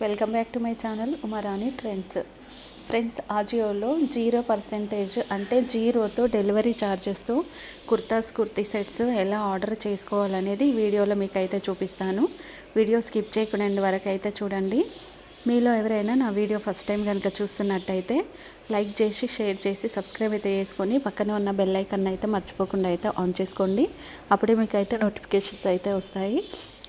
Welcome back to my channel Umarani trends. Friends, ఆజియోలో 0% అంటే జీరోతో డెలివరీ ఛార్జెస్తో కుర్తీ సెట్స్ ఎలా ఆర్డర్ చేసుకోవాలనేది ఈ వీడియోలో మీకు అయితే చూపిస్తాను. వీడియో స్కిప్ చేయకుండా ఎండ్ వరకు అయితే చూడండి. మీలో ఎవరైనా నా వీడియో ఫస్ట్ టైం కనుక చూస్తున్నట్టయితే లైక్ చేసి షేర్ చేసి సబ్స్క్రైబ్ అయితే చేసుకొని పక్కనే ఉన్న బెల్ ఐకాన్ అయితే మర్చిపోకుండా అయితే ఆన్ చేసుకోండి. అప్పుడే మీకు అయితే నోటిఫికేషన్స్ అయితే వస్తాయి.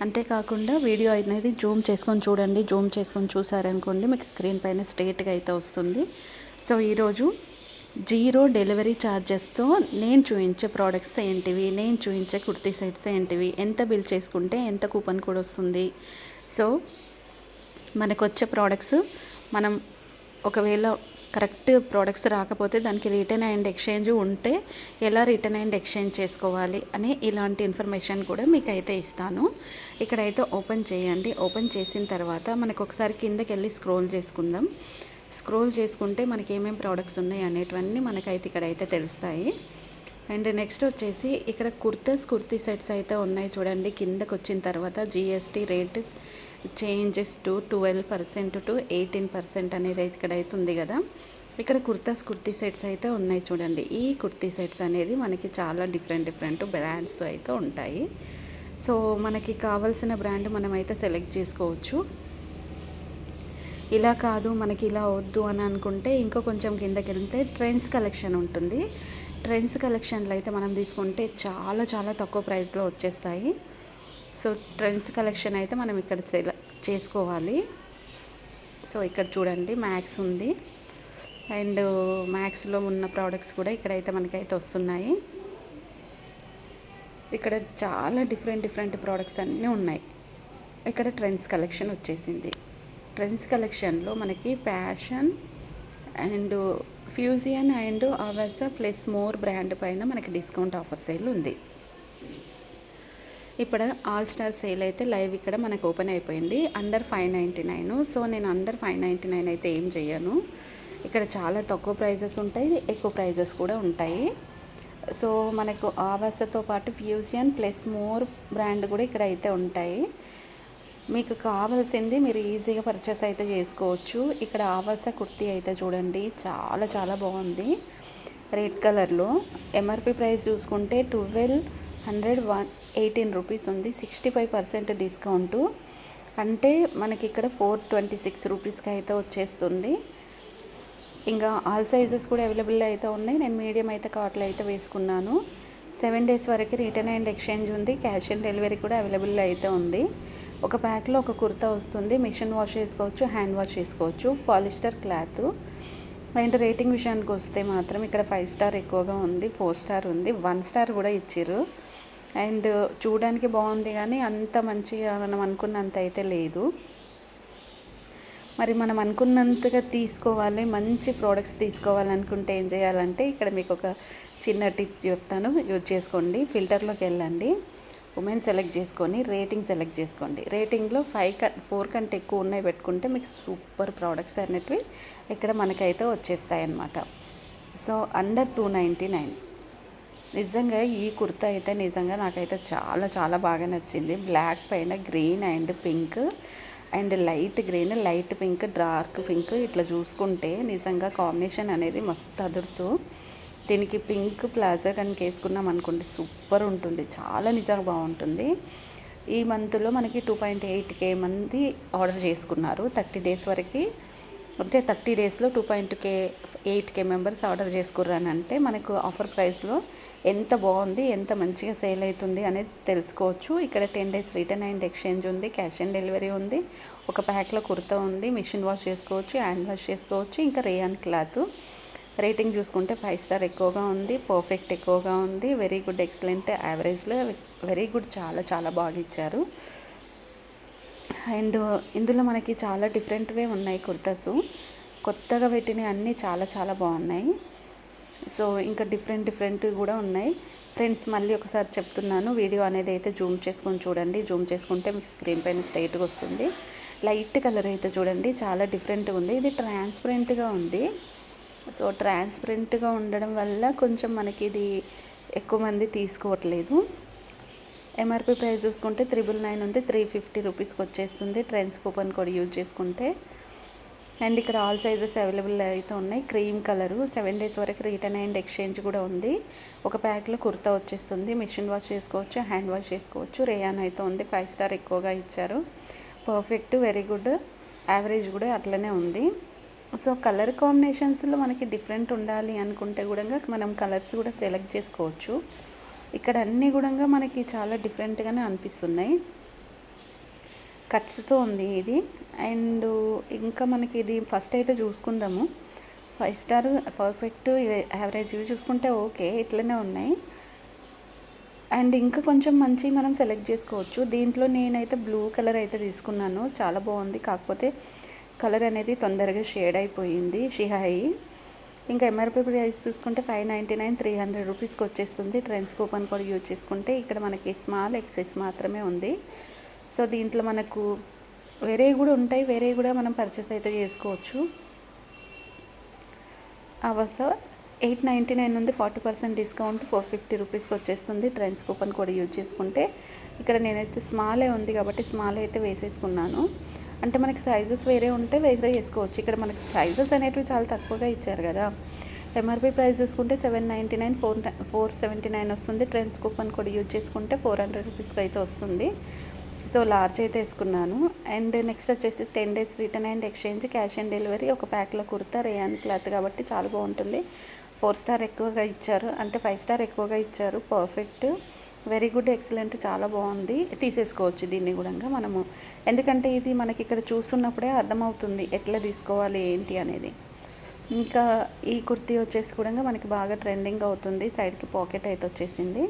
అంతేకాకుండా వీడియో అనేది జూమ్ చేసుకొని చూడండి. జూమ్ చేసుకొని చూసారనుకోండి మీకు స్క్రీన్ పైన స్ట్రేట్గా అయితే వస్తుంది. సో ఈరోజు జీరో డెలివరీ ఛార్జెస్తో నేను చూపించే ప్రోడక్ట్స్ ఏంటివి, నేను చూపించే కుర్తీ సెట్స్ ఏంటివి, ఎంత బిల్ చేసుకుంటే ఎంత కూపన్ కూడా వస్తుంది. సో మనకు వచ్చే ప్రోడక్ట్స్ మనం ఒకవేళ కరెక్ట్ ప్రోడక్ట్స్ రాకపోతే దానికి రిటర్న్ అండ్ ఎక్స్చేంజ్ ఉంటే ఎలా రిటర్న్ అండ్ ఎక్స్చేంజ్ చేసుకోవాలి అని ఇలాంటి ఇన్ఫర్మేషన్ కూడా మీకు అయితే ఇస్తాను. ఇక్కడైతే ఓపెన్ చేయండి. ఓపెన్ చేసిన తర్వాత మనకు ఒకసారి కిందకి వెళ్ళి స్క్రోల్ చేసుకుందాం. స్క్రోల్ చేసుకుంటే మనకి ఏమేమి ప్రోడక్ట్స్ ఉన్నాయి అనేటివన్నీ మనకైతే ఇక్కడైతే తెలుస్తాయి. అండ్ నెక్స్ట్ వచ్చేసి ఇక్కడ కుర్తీ సెట్స్ అయితే ఉన్నాయి చూడండి. కిందకు వచ్చిన తర్వాత GST rate changes to 12% to 18% అనేది ఇక్కడైతే ఉంది కదా. ఇక్కడ కుర్తీ సెట్స్ అయితే ఉన్నాయి చూడండి. ఈ కుర్తీ సెట్స్ అనేది మనకి చాలా డిఫరెంట్ బ్రాండ్స్ అయితే ఉంటాయి. సో మనకి కావాల్సిన బ్రాండ్ మనమైతే సెలెక్ట్ చేసుకోవచ్చు. ఇలా కాదు మనకి ఇలా వద్దు అని అనుకుంటే ఇంకో కొంచెం కిందకి వెళ్తే ట్రెండ్స్ కలెక్షన్ ఉంటుంది. ట్రెండ్స్ కలెక్షన్లో అయితే మనం తీసుకుంటే చాలా తక్కువ ప్రైస్లో వచ్చేస్తాయి. సో ట్రెండ్స్ కలెక్షన్ అయితే మనం ఇక్కడ సెలెక్ట్ చేసుకోవాలి. సో ఇక్కడ చూడండి మ్యాక్స్ ఉంది. అండ్ మ్యాక్స్లో ఉన్న ప్రోడక్ట్స్ కూడా ఇక్కడైతే మనకైతే వస్తున్నాయి. ఇక్కడ చాలా డిఫరెంట్ ప్రోడక్ట్స్ అన్నీ ఉన్నాయి. ఇక్కడ ట్రెండ్స్ కలెక్షన్ వచ్చేసింది. ట్రెండ్స్ కలెక్షన్లో మనకి passion and Fusion and అవసా plus more brand పైన మనకి డిస్కౌంట్ ఆఫర్ సేల్ ఉంది. ఇప్పుడు ఆల్ స్టార్ సేల్ అయితే లైవ్ ఇక్కడ మనకు ఓపెన్ అయిపోయింది. అండర్ 599. సో నేను అండర్ 599 అయితే ఏం చేయను. ఇక్కడ చాలా తక్కువ ప్రైజెస్ ఉంటాయి, ఎక్కువ ప్రైజెస్ కూడా ఉంటాయి. సో మనకు ఆవాసతో పాటు ఫ్యూజియన్ ప్లస్ మోర్ బ్రాండ్ కూడా ఇక్కడ అయితే ఉంటాయి. మీకు కావాల్సింది మీరు ఈజీగా పర్చేస్ అయితే చేసుకోవచ్చు. ఇక్కడ ఆవాస కుర్తీ అయితే చూడండి చాలా బాగుంది. రెడ్ కలర్లో MRP ప్రైస్ చూసుకుంటే 1218 రూపీస్ ఉంది. 65% డిస్కౌంటు అంటే మనకి ఇక్కడ 426 రూపీస్కి అయితే వచ్చేస్తుంది. ఇంకా ఆల్ సైజెస్ కూడా అవైలబుల్ అయితే ఉన్నాయి. నేను మీడియం అయితే కార్ట్లో అయితే వేసుకున్నాను. 7 డేస్ వరకు రిటర్న్ అండ్ ఎక్స్చేంజ్ ఉంది. క్యాష్ ఆన్ డెలివరీ కూడా అవైలబుల్ అయితే ఉంది. ఒక ప్యాక్లో ఒక కుర్తా వస్తుంది. మిషన్ వాష్ చేసుకోవచ్చు, హ్యాండ్ వాష్ చేసుకోవచ్చు. Polyester cloth. అండ్ రేటింగ్ విషయానికి వస్తే మాత్రం ఇక్కడ 5 స్టార్ ఎక్కువగా ఉంది, 4 స్టార్ ఉంది, 1 స్టార్ కూడా ఇచ్చారు. అండ్ చూడడానికి బాగుంది కానీ అంత మంచిగా మనం అనుకున్నంత అయితే లేదు. మరి మనం అనుకున్నంతగా తీసుకోవాలి, మంచి ప్రోడక్ట్స్ తీసుకోవాలనుకుంటే ఏం చేయాలంటే ఇక్కడ మీకు ఒక చిన్న టిప్ చెప్తాను, యూజ్ చేసుకోండి. ఫిల్టర్లోకి వెళ్ళండి, ఉమెన్ సెలెక్ట్ చేసుకొని రేటింగ్ సెలెక్ట్ చేసుకోండి. రేటింగ్లో 4 కంటే ఎక్కువ ఉన్నాయి పెట్టుకుంటే మీకు సూపర్ ప్రోడక్ట్స్ అనేటివి ఇక్కడ మనకైతే వచ్చేస్తాయి అన్నమాట. So under 299. నిజంగా ఈ కుర్తా అయితే నిజంగా నాకైతే చాలా బాగా నచ్చింది. బ్లాక్ పైన green and pink and light green, light pink, dark pink ఇట్లా చూసుకుంటే నిజంగా కాంబినేషన్ అనేది మస్తు అదుర్సు. దీనికి పింక్ ప్లాజో కనుక వేసుకున్నాం అనుకోండి సూపర్ ఉంటుంది. చాలా నిజంగా బాగుంటుంది. ఈ మంత్లో మనకి 2.8K మంది ఆర్డర్ చేసుకున్నారు 30 డేస్ వరకు. అంటే 30 డేస్లో 2.8K మెంబర్స్ ఆర్డర్ చేసుకుర్రానంటే మనకు ఆఫర్ ప్రైస్లో ఎంత బాగుంది, ఎంత మంచిగా సేల్ అవుతుంది అనేది తెలుసుకోవచ్చు. ఇక్కడ 10 డేస్ రిటర్న్ అండ్ ఎక్స్చేంజ్ ఉంది, క్యాష్ ఆన్ డెలివరీ ఉంది, ఒక ప్యాక్లో కుర్తా ఉంది, మిషన్ వాష్ చేసుకోవచ్చు, హ్యాండ్ వాష్ చేసుకోవచ్చు. ఇంకా రేయాన్ క్లాత్. రేటింగ్ చూసుకుంటే 5 స్టార్ ఎక్కువగా ఉంది, పర్ఫెక్ట్ ఎక్కువగా ఉంది, వెరీ గుడ్, ఎక్సలెంట్, యావరేజ్లో వెరీ గుడ్, చాలా బాగా ఇచ్చారు. అండ్ ఇందులో మనకి చాలా డిఫరెంట్వే ఉన్నాయి కుర్తాసు. కొత్తగా పెట్టినవి అన్నీ చాలా బాగున్నాయి. సో ఇంకా డిఫరెంట్ కూడా ఉన్నాయి. ఫ్రెండ్స్ మళ్ళీ ఒకసారి చెప్తున్నాను, వీడియో అనేది అయితే జూమ్ చేసుకొని చూడండి. జూమ్ చేసుకుంటే మీకు స్క్రీన్ పైన స్ట్రైట్గా వస్తుంది. లైట్ కలర్ అయితే చూడండి చాలా డిఫరెంట్గా ఉంది. ఇది ట్రాన్స్పరెంట్గా ఉంది. సో ట్రాన్స్పరెంట్గా ఉండడం వల్ల కొంచెం మనకి ఇది ఎక్కువ మంది తీసుకోవట్లేదు. ఎంఆర్పి ప్రైస్ చూసుకుంటే 999 ఉంది, 350 రూపీస్కి వచ్చేస్తుంది ట్రెండ్స్ కూపన్ కోడ్ యూజ్ చేసుకుంటే. అండ్ ఇక్కడ ఆల్ సైజెస్ అవైలబుల్ అయితే ఉన్నాయి. క్రీమ్ కలరు 7 డేస్ వరకు రిటర్న్ అండ్ ఎక్స్చేంజ్ కూడా ఉంది. ఒక ప్యాక్లో కుర్తా వచ్చేస్తుంది. మిషన్ వాష్ చేసుకోవచ్చు, హ్యాండ్ వాష్ చేసుకోవచ్చు. రేయాన్ అయితే ఉంది. 5 స్టార్ ఎక్కువగా ఇచ్చారు. పర్ఫెక్ట్, వెరీ గుడ్, యావరేజ్ కూడా అట్లనే ఉంది. సో కలర్ కాంబినేషన్స్లో మనకి డిఫరెంట్ ఉండాలి అనుకుంటే కూడా మనం కలర్స్ కూడా సెలెక్ట్ చేసుకోవచ్చు. ఇక్కడ అన్నీ కూడా మనకి చాలా డిఫరెంట్గానే అనిపిస్తున్నాయి. కట్స్తో ఉంది ఇది. అండ్ ఇంకా మనకి ఇది ఫస్ట్ అయితే చూసుకుందాము. 5 స్టార్, పర్ఫెక్ట్, యావరేజ్ ఇవి చూసుకుంటే ఓకే, ఇట్లనే ఉన్నాయి. అండ్ ఇంకా కొంచెం మంచి మనం సెలెక్ట్ చేసుకోవచ్చు. దీంట్లో నేనైతే బ్లూ కలర్ అయితే తీసుకున్నాను. చాలా బాగుంది. కాకపోతే కలర్ అనేది తొందరగా షేడ్ అయిపోయింది, షిహాయి. ఇంకా ఎంఆర్పి ప్రైస్ చూసుకుంటే 599, 300 రూపీస్కి వచ్చేస్తుంది ట్రెండ్స్ కూపన్ కోడ్ యూజ్ చేసుకుంటే. ఇక్కడ మనకి స్మాల్ ఎక్సెస్ మాత్రమే ఉంది. సో దీంట్లో మనకు వేరే కూడా ఉంటాయి, వేరే కూడా మనం పర్చేస్ అయితే చేసుకోవచ్చు. అవస 899 ఉంది, 40% డిస్కౌంట్ 450 రూపీస్కి వచ్చేస్తుంది ట్రెండ్స్ కూపన్ కోడ్ యూజ్ చేసుకుంటే. ఇక్కడ నేనైతే స్మాలే ఉంది కాబట్టి స్మాల్ అయితే వేసేసుకున్నాను. అంటే మనకి సైజెస్ వేరే ఉంటే వేరే వేసుకోవచ్చు. ఇక్కడ మనకి సైజెస్ అనేటివి చాలా తక్కువగా ఇచ్చారు కదా. ఎంఆర్పి ప్రైస్ చూసుకుంటే 799, 479 వస్తుంది. ట్రెండ్స్ కూపన్ కోడ్ యూజ్ చేసుకుంటే 400 రూపీస్కి అయితే వస్తుంది. సో లార్జ్ అయితే వేసుకున్నాను. అండ్ నెక్స్ట్ వచ్చేసి 10 days return and exchange, cash on delivery. ఒక ప్యాక్లో కుర్తా, రేయాన్ క్లాత్ కాబట్టి చాలా బాగుంటుంది. 4 స్టార్ ఎక్కువగా ఇచ్చారు, అంటే 5 స్టార్ ఎక్కువగా ఇచ్చారు. పర్ఫెక్ట్, వెరీ గుడ్, ఎక్సలెంట్, చాలా బాగుంది. తీసేసుకోవచ్చు దీన్ని కూడా మనము, ఎందుకంటే ఇది మనకి ఇక్కడ చూస్తున్నప్పుడే అర్థమవుతుంది ఎట్లా తీసుకోవాలి ఏంటి అనేది. ఇంకా ఈ కుర్తీ వచ్చేసి కూడా మనకి బాగా ట్రెండింగ్ అవుతుంది. సైడ్కి పాకెట్ అయితే వచ్చేసింది.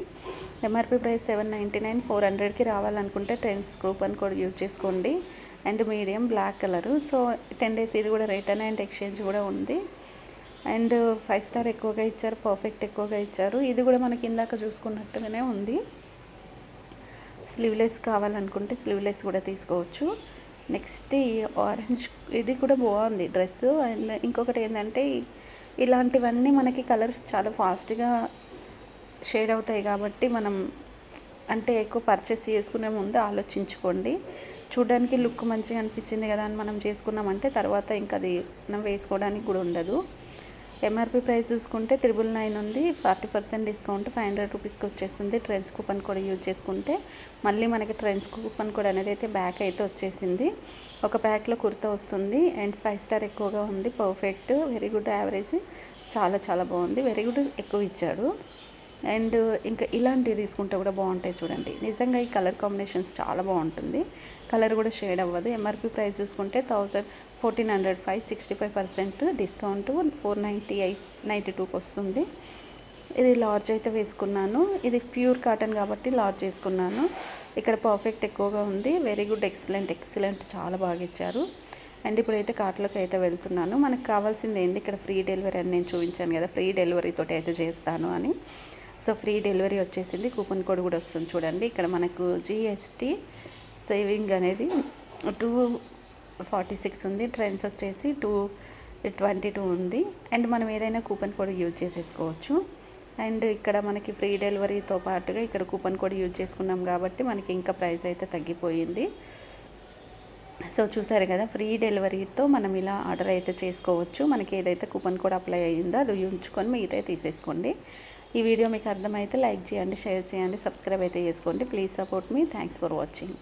ఎంఆర్పి ప్రైస్ 799, 400కి రావాలనుకుంటే ట్రెండ్స్ కూపన్ కోడ్ యూజ్ చేసుకోండి. And medium black colour. So 10 days ఇది కూడా రిటర్న్ అండ్ ఎక్స్చేంజ్ కూడా ఉంది. అండ్ 5 స్టార్ ఎక్కువగా ఇచ్చారు, పర్ఫెక్ట్ ఎక్కువగా ఇచ్చారు. ఇది కూడా మనకి ఇందాక చూసుకున్నట్టుగానే ఉంది. స్లీవ్లెస్ కావాలనుకుంటే స్లీవ్లెస్ కూడా తీసుకోవచ్చు. నెక్స్ట్ ఈ ఆరెంజ్, ఇది కూడా బాగుంది డ్రెస్. అండ్ ఇంకొకటి ఏంటంటే ఇలాంటివన్నీ మనకి కలర్స్ చాలా ఫాస్ట్గా షేడ్ అవుతాయి కాబట్టి మనం అంటే ఎక్కువ పర్చేస్ చేసుకునే ముందు ఆలోచించుకోండి. చూడడానికి లుక్ మంచిగా అనిపించింది కదా అని మనం చేసుకున్నామంటే తర్వాత ఇంకా అది మనం వేసుకోవడానికి కూడా ఉండదు. ఎంఆర్పి ప్రైస్ చూసుకుంటే 999 ఉంది, 40% డిస్కౌంట్ 500 రూపీస్కి వచ్చేస్తుంది ట్రెండ్స్ కూపన్ కోడ్ యూజ్ చేసుకుంటే. మళ్ళీ మనకి ట్రెండ్స్ కూపన్ కోడ్ అనేది అయితే బ్యాక్ అయితే వచ్చేసింది. ఒక ప్యాక్లో కుర్తా వస్తుంది. అండ్ 5 స్టార్ ఎక్కువగా ఉంది, పర్ఫెక్ట్, వెరీ గుడ్, యావరేజ్, చాలా చాలా బాగుంది, వెరీ గుడ్, ఎక్కువ ఇచ్చాడు. అండ్ ఇంకా ఇలాంటివి తీసుకుంటే కూడా బాగుంటాయి చూడండి. నిజంగా ఈ కలర్ కాంబినేషన్స్ చాలా బాగుంటుంది. కలర్ కూడా షేడ్ అవ్వదు. ఎంఆర్పి ప్రైస్ చూసుకుంటే 1400, 65% డిస్కౌంట్ 492కి వస్తుంది. ఇది లార్జ్ అయితే వేసుకున్నాను. ఇది ప్యూర్ కాటన్ కాబట్టి లార్జ్ వేసుకున్నాను. ఇక్కడ పర్ఫెక్ట్ ఎక్కువగా ఉంది, వెరీ గుడ్, ఎక్సలెంట్, ఎక్సలెంట్, చాలా బాగా ఇచ్చారు. అండ్ ఇప్పుడైతే కార్ట్లోకి అయితే వెళ్తున్నాను. మనకు కావాల్సింది ఏంది, ఇక్కడ ఫ్రీ డెలివరీ అని నేను చూపించాను కదా, ఫ్రీ డెలివరీతో అయితే చేస్తాను అని. సో ఫ్రీ డెలివరీ వచ్చేసింది. కూపన్ కోడ్ కూడా వస్తుంది చూడండి. ఇక్కడ మనకు జిఎస్టీ సేవింగ్ అనేది 246 ఉంది. ట్రెండ్స్ వచ్చేసి 222 ఉంది. అండ్ మనం ఏదైనా కూపన్ కోడ్ యూజ్ చేసేసుకోవచ్చు. అండ్ ఇక్కడ మనకి ఫ్రీ డెలివరీతో పాటుగా ఇక్కడ కూపన్ కోడ్ యూజ్ చేసుకున్నాం కాబట్టి మనకి ఇంకా ప్రైస్ అయితే తగ్గిపోయింది. సో చూసారు కదా, ఫ్రీ డెలివరీతో మనం ఇలా ఆర్డర్ అయితే చేసుకోవచ్చు. మనకి ఏదైతే కూపన్ కోడ్ అప్లై అయ్యిందో అది ఉంచుకొని మిగతా తీసేసుకోండి. ఈ వీడియో మీకు అర్థమైతే లైక్ చేయండి, షేర్ చేయండి, సబ్స్క్రైబ్ అయితే చేసుకోండి. Please support me. Thanks for watching.